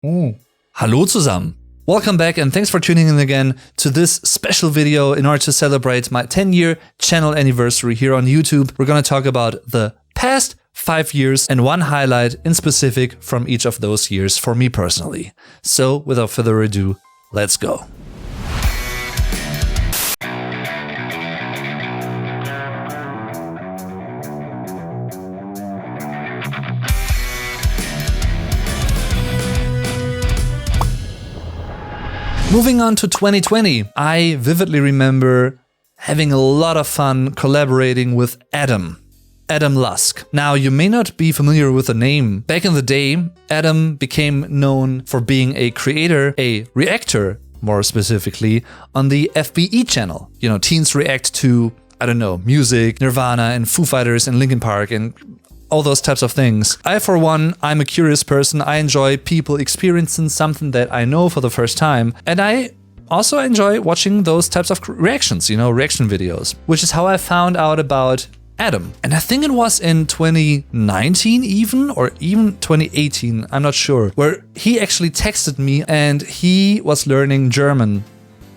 Hallo zusammen. Welcome back and thanks for tuning in again to this special video in order to celebrate my 10-year channel anniversary here on YouTube. We're gonna talk about the past 5 years and one highlight in specific from each of those years for me personally. So without further ado, let's go. Moving on to 2020, I vividly remember having a lot of fun collaborating with Adam Lusk. Now, you may not be familiar with the name. Back in the day, Adam became known for being a creator, a reactor, more specifically, on the FBE channel. You know, teens react to, I don't know, music, Nirvana and Foo Fighters and Linkin Park and all those types of things. I, for one, I'm a curious person. I enjoy people experiencing something that I know for the first time. And I also enjoy watching those types of reactions, you know, reaction videos, which is how I found out about Adam. And I think it was in 2019 even, or even 2018, I'm not sure, where he actually texted me and he was learning German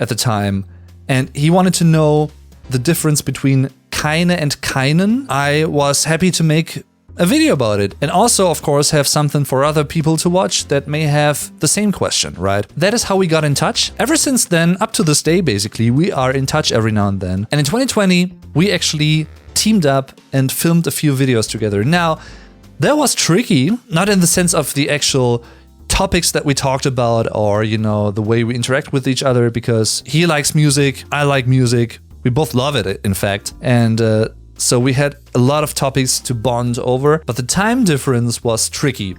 at the time. And he wanted to know the difference between keine and keinen. I was happy to make a video about it, and also of course have something for other people to watch that may have the same question, right? That is how we got in touch. Ever since then, up to this day basically, we are in touch every now and then. And in 2020, we actually teamed up and filmed a few videos together. Now, that was tricky, not in the sense of the actual topics that we talked about or, you know, the way we interact with each other, because he likes music, I like music, we both love it, in fact. And so we had a lot of topics to bond over, but the time difference was tricky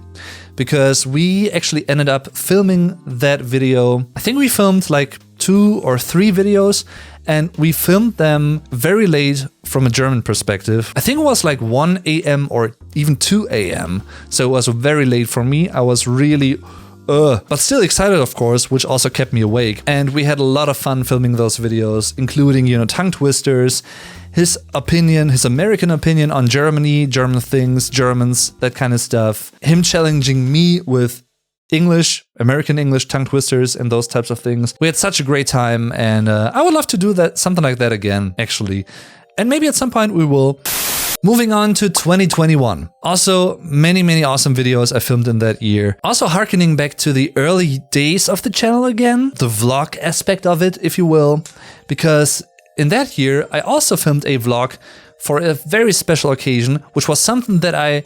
because we actually ended up filming that video. I think we filmed like 2 or 3 videos, and we filmed them very late from a German perspective. I think it was like 1 a.m. or even 2 a.m. So it was very late for me. I was really but still excited, of course, which also kept me awake. And we had a lot of fun filming those videos, including, you know, tongue twisters, his opinion, his American opinion on Germany, German things, Germans, that kind of stuff. Him challenging me with English, American English tongue twisters and those types of things. We had such a great time, and I would love to do that, something like that again, actually. And maybe at some point we will. Moving on to 2021. Also, many awesome videos I filmed in that year. Also harkening back to the early days of the channel again, the vlog aspect of it, if you will, because in that year, I also filmed a vlog for a very special occasion, which was something that I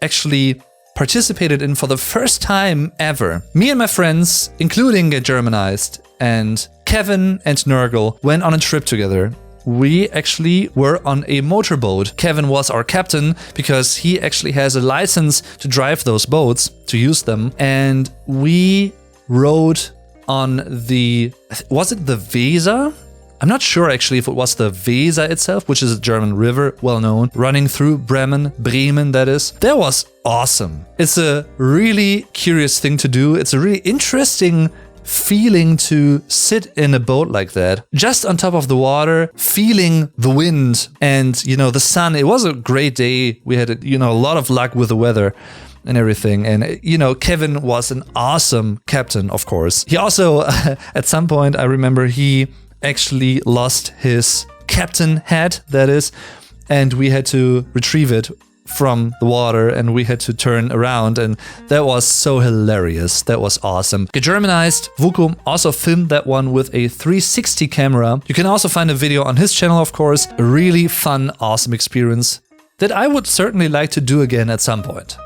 actually participated in for the first time ever. Me and my friends, including Germanized and Kevin and Nurgle, went on a trip together. We actually were on a motorboat. Kevin was our captain because he actually has a license to drive those boats, to use them. And we rode on the, was it the Weser? I'm not sure actually if it was the Weser itself, which is a German river, well known, running through Bremen, that is. That was awesome. It's a really curious thing to do. It's a really interesting feeling to sit in a boat like that, just on top of the water, feeling the wind and, you know, the sun. It was a great day. We had, you know, a lot of luck with the weather and everything. And, you know, Kevin was an awesome captain, of course. He also, at some point, I remember he actually lost his captain hat, that is, and we had to retrieve it from the water and we had to turn around, and that was so hilarious. That was awesome. Germanized, Vuko also filmed that one with a 360 camera. You can also find a video on his channel, of course. A really fun, awesome experience that I would certainly like to do again at some point.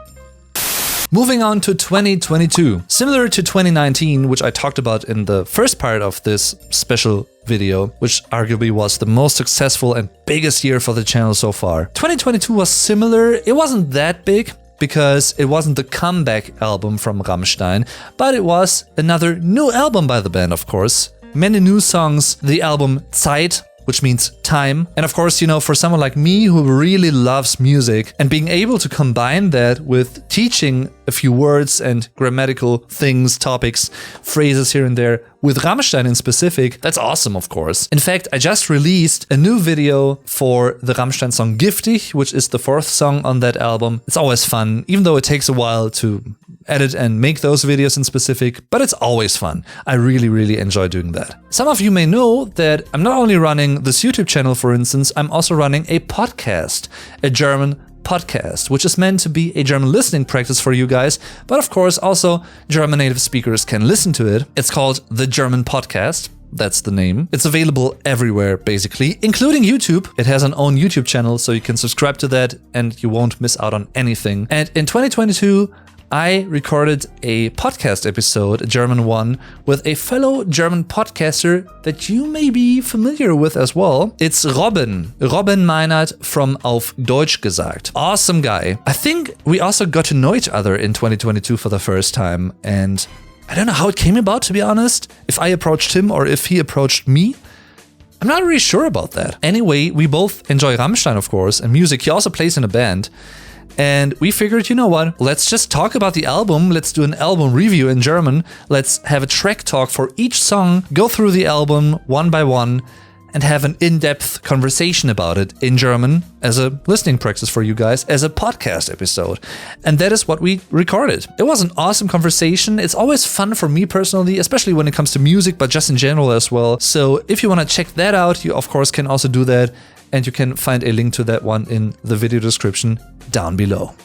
Moving on to 2022. Similar to 2019, which I talked about in the first part of this special video, which arguably was the most successful and biggest year for the channel so far. 2022 was similar. It wasn't that big because it wasn't the comeback album from Rammstein, but it was another new album by the band, of course. Many new songs. The album Zeit, which means time. And of course, you know, for someone like me who really loves music and being able to combine that with teaching a few words and grammatical things, topics, phrases here and there with Rammstein in specific, that's awesome, of course. In fact, I just released a new video for the Rammstein song Giftig, which is the 4th song on that album. It's always fun, even though it takes a while to edit and make those videos in specific, but it's always fun. I really, really enjoy doing that. Some of you may know that I'm not only running this YouTube channel, for instance, I'm also running a podcast, a German podcast, which is meant to be a German listening practice for you guys, but of course also German native speakers can listen to it. It's called The German Podcast. That's the name. It's available everywhere, basically, including YouTube. It has an own YouTube channel, so you can subscribe to that and you won't miss out on anything. And in 2022, I recorded a podcast episode, a German one, with a fellow German podcaster that you may be familiar with as well. It's Robin Macnot from Auf Deutsch Gesagt. Awesome guy. I think we also got to know each other in 2022 for the first time, and I don't know how it came about, to be honest. If I approached him or if he approached me. I'm not really sure about that. Anyway, we both enjoy Rammstein, of course, and music. He also plays in a band. And we figured, you know what, let's just talk about the album. Let's do an album review in German. Let's have a track talk for each song, go through the album one by one, and have an in-depth conversation about it in German as a listening practice for you guys, as a podcast episode. And that is what we recorded. It was an awesome conversation. It's always fun for me personally, especially when it comes to music, but just in general as well. So if you want to check that out, you of course can also do that. And you can find a link to that one in the video description down below.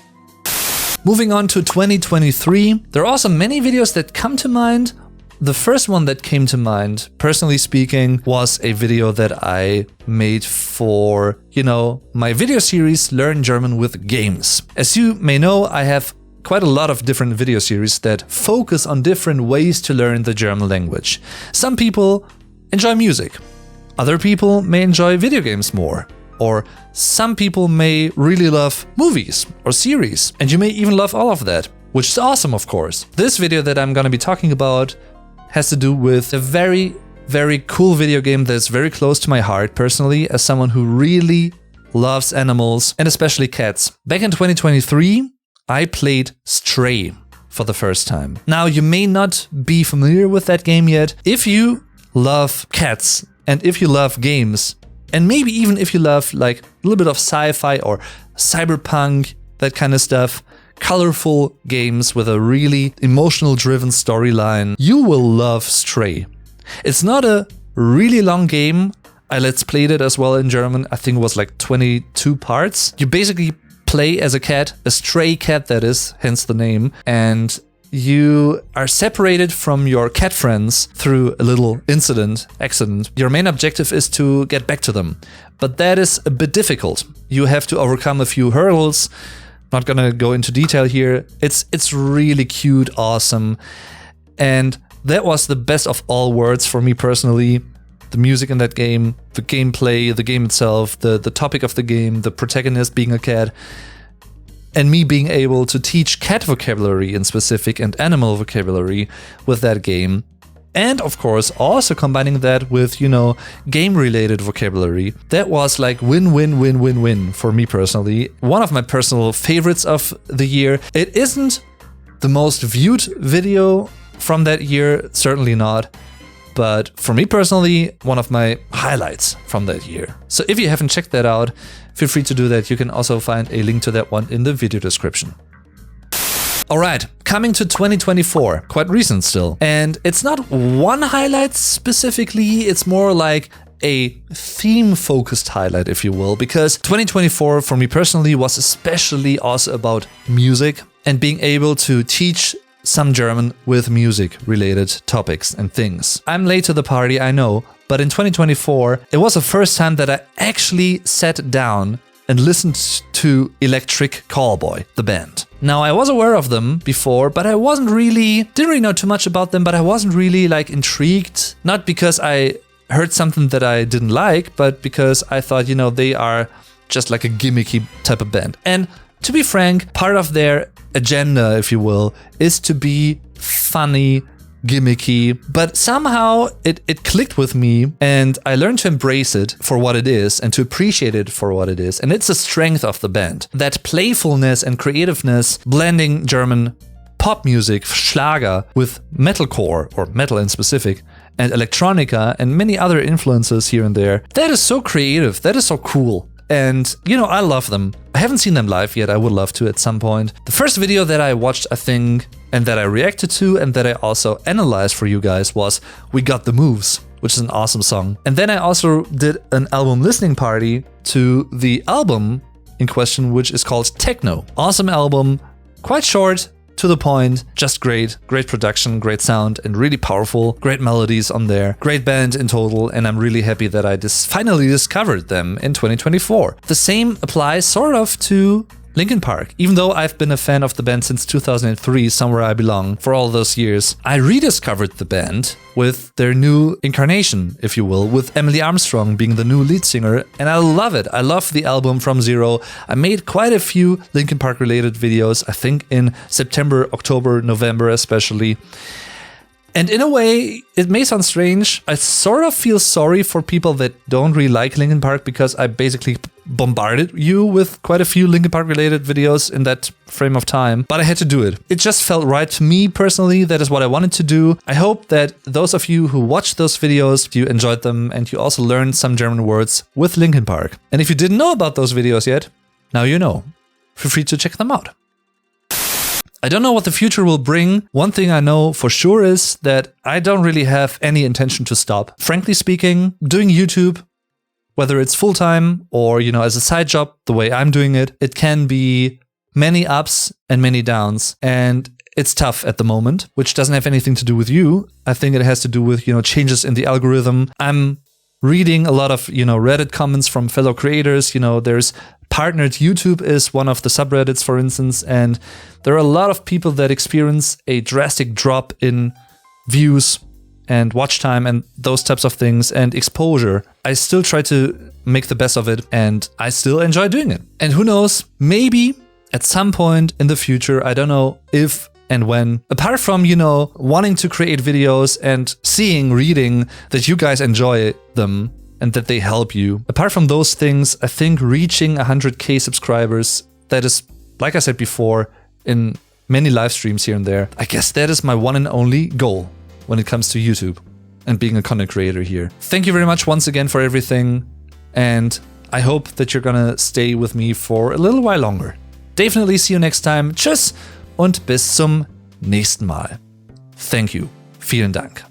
Moving on to 2023, there are also many videos that come to mind. The first one that came to mind, personally speaking, was a video that I made for, my video series Learn German with Games. As you may know, I have quite a lot of different video series that focus on different ways to learn the German language. Some people enjoy music. Other people may enjoy video games more, or some people may really love movies or series, and you may even love all of that, which is awesome, of course. This video that I'm gonna be talking about has to do with a very, very cool video game that's very close to my heart personally, as someone who really loves animals, and especially cats. Back in 2023, I played Stray for the first time. Now, you may not be familiar with that game yet. If you love cats, and if you love games, and maybe even if you love like a little bit of sci-fi or cyberpunk, that kind of stuff, colorful games with a really emotional driven storyline, you will love Stray. It's not a really long game. I let's played it as well in German. I think it was like 22 parts. You basically play as a cat, a stray cat that is, hence the name, and you are separated from your cat friends through a little accident. Your main objective is to get back to them, but that is a bit difficult. You have to overcome a few hurdles. Not gonna go into detail here. It's really cute, awesome, and that was the best of all worlds for me personally. The music in that game, the gameplay, the game itself, the topic of the game, the protagonist being a cat, and me being able to teach cat vocabulary in specific and animal vocabulary with that game. And of course, also combining that with, game-related vocabulary. That was like win for me personally. One of my personal favorites of the year. It isn't the most viewed video from that year, certainly not. But for me personally, one of my highlights from that year. So if you haven't checked that out, feel free to do that. You can also find a link to that one in the video description. Alright, coming to 2024, quite recent still. And it's not one highlight specifically, it's more like a theme-focused highlight, if you will, because 2024 for me personally was especially also about music and being able to teach some German with music-related topics and things. I'm late to the party, I know, but in 2024, it was the first time that I actually sat down and listened to Electric Callboy, the band. Now, I was aware of them before, but I didn't really know too much about them, but I wasn't really intrigued. Not because I heard something that I didn't like, but because I thought, they are just like a gimmicky type of band. And to be frank, part of their agenda, if you will, is to be funny, gimmicky, but somehow it clicked with me and I learned to embrace it for what it is and to appreciate it for what it is. And it's the strength of the band. That playfulness and creativeness, blending German pop music, Schlager, with metalcore, or metal in specific, and electronica and many other influences here and there. That is so creative, that is so cool. and you know, I love them. I haven't seen them live yet, I would love to at some point. The first video that I watched, I think, and that I reacted to and that I also analyzed for you guys was We Got the Moves, which is an awesome song. And then I also did an album listening party to the album in question, which is called Techno. Awesome album, quite short, to the point, just great. Great production, great sound, and really powerful. Great melodies on there. Great band in total, and I'm really happy that I finally discovered them in 2024. The same applies sort of to Linkin Park. Even though I've been a fan of the band since 2003, Somewhere I Belong, for all those years, I rediscovered the band with their new incarnation, if you will, with Emily Armstrong being the new lead singer, and I love it. I love the album From Zero. I made quite a few Linkin Park related videos, I think in September, October, November especially. And in a way, it may sound strange, I sort of feel sorry for people that don't really like Linkin Park because I basically bombarded you with quite a few Linkin Park related videos in that frame of time, but I had to do it. It just felt right to me personally. That is what I wanted to do. I hope that those of you who watched those videos, you enjoyed them and you also learned some German words with Linkin Park. And if you didn't know about those videos yet, now you know. Feel free to check them out. I don't know what the future will bring. One thing I know for sure is that I don't really have any intention to stop. Frankly speaking, doing YouTube, whether it's full-time or, you know, as a side job, the way I'm doing it, it can be many ups and many downs. And it's tough at the moment, which doesn't have anything to do with you. I think it has to do with, you know, changes in the algorithm. I'm reading a lot of, you know, Reddit comments from fellow creators. You know, there's Partnered YouTube is one of the subreddits, for instance, and there are a lot of people that experience a drastic drop in views and watch time and those types of things and exposure. I still try to make the best of it and I still enjoy doing it. And who knows, maybe at some point in the future, I don't know if and when, apart from, you know, wanting to create videos and reading that you guys enjoy them and that they help you. Apart from those things, I think reaching 100K subscribers, that is, like I said before, in many live streams here and there, I guess that is my one and only goal when it comes to YouTube and being a content creator here. Thank you very much once again for everything, and I hope that you're gonna stay with me for a little while longer. Definitely see you next time. Tschüss und bis zum nächsten Mal. Thank you. Vielen Dank.